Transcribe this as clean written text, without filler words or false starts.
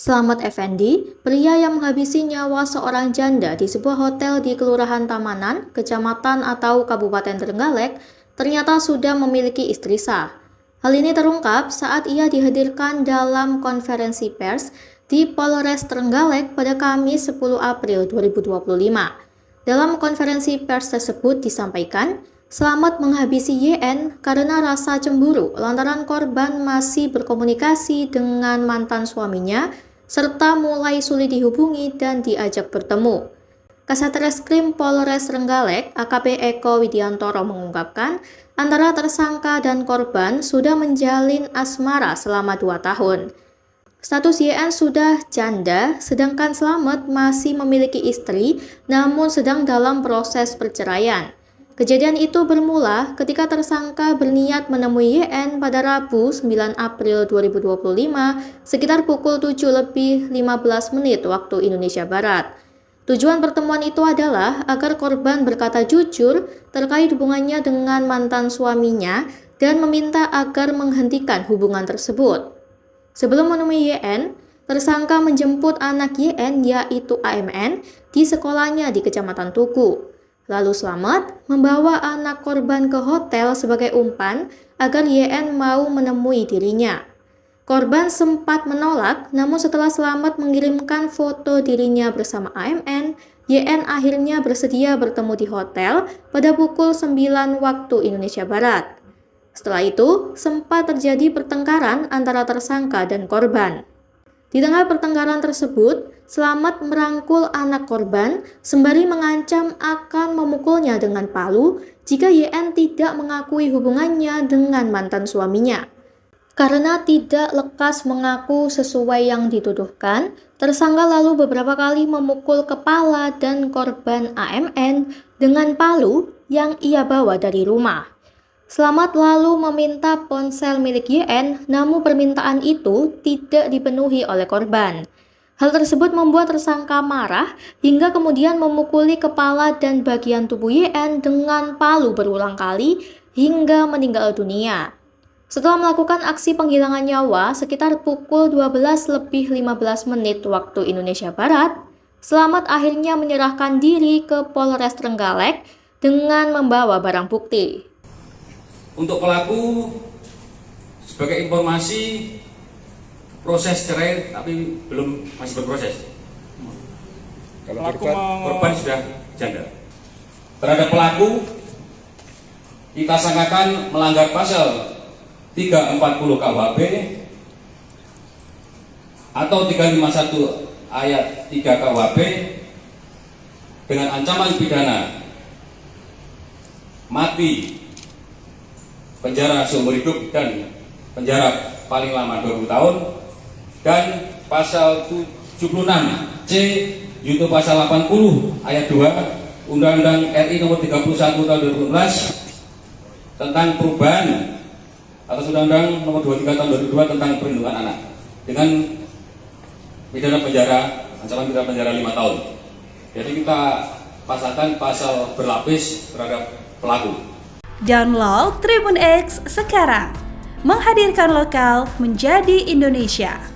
Slamet Effendi, pria yang menghabisi nyawa seorang janda di sebuah hotel di Kelurahan Tamanan, Kecamatan atau Kabupaten Trenggalek, ternyata sudah memiliki istri sah. Hal ini terungkap saat ia dihadirkan dalam konferensi pers di Polres Trenggalek pada Kamis 10 April 2025. Dalam konferensi pers tersebut disampaikan, Slamet menghabisi YN karena rasa cemburu lantaran korban masih berkomunikasi dengan mantan suaminya serta mulai sulit dihubungi dan diajak bertemu. Kasat Reskrim Polres Trenggalek, AKP Eko Widiantoro mengungkapkan, antara tersangka dan korban sudah menjalin asmara selama 2 tahun. Status YN sudah janda, sedangkan Slamet masih memiliki istri, namun sedang dalam proses perceraian. Kejadian itu bermula ketika tersangka berniat menemui YN pada Rabu 9 April 2025 sekitar pukul 7:15 waktu Indonesia Barat. Tujuan pertemuan itu adalah agar korban berkata jujur terkait hubungannya dengan mantan suaminya dan meminta agar menghentikan hubungan tersebut. Sebelum menemui YN, tersangka menjemput anak YN yaitu AMN di sekolahnya di Kecamatan Tugu. Lalu Slamet membawa anak korban ke hotel sebagai umpan agar YN mau menemui dirinya. Korban sempat menolak, namun setelah Slamet mengirimkan foto dirinya bersama AMN, YN akhirnya bersedia bertemu di hotel pada pukul 9 waktu Indonesia Barat. Setelah itu, sempat terjadi pertengkaran antara tersangka dan korban. Di tengah pertengkaran tersebut, Slamet merangkul anak korban sembari mengancam akan memukulnya dengan palu jika YN tidak mengakui hubungannya dengan mantan suaminya. Karena tidak lekas mengaku sesuai yang dituduhkan, tersangka lalu beberapa kali memukul kepala dan korban AMN dengan palu yang ia bawa dari rumah. Slamet lalu meminta ponsel milik YN, namun permintaan itu tidak dipenuhi oleh korban. Hal tersebut membuat tersangka marah hingga kemudian memukuli kepala dan bagian tubuh YN dengan palu berulang kali hingga meninggal dunia. Setelah melakukan aksi penghilangan nyawa sekitar pukul 12:15 waktu Indonesia Barat, Slamet akhirnya menyerahkan diri ke Polres Trenggalek dengan membawa barang bukti. Untuk pelaku, sebagai informasi, proses cerai tapi masih berproses. Kalau korban sudah janda. Terhadap pelaku, kita sangkakan melanggar pasal 340 KUHP atau 351 ayat 3 KUHP dengan ancaman pidana mati, penjara seumur hidup dan penjara paling lama 20 tahun, dan pasal 76C junto pasal 80 ayat 2 Undang-Undang RI nomor 31 tahun 2011 tentang perubahan atas Undang-Undang nomor 23 tahun 2002 tentang perlindungan anak dengan pidana penjara, ancaman pidana penjara 5 tahun. Jadi kita pasangkan pasal berlapis terhadap pelaku. Download Tribun X sekarang, menghadirkan lokal menjadi Indonesia.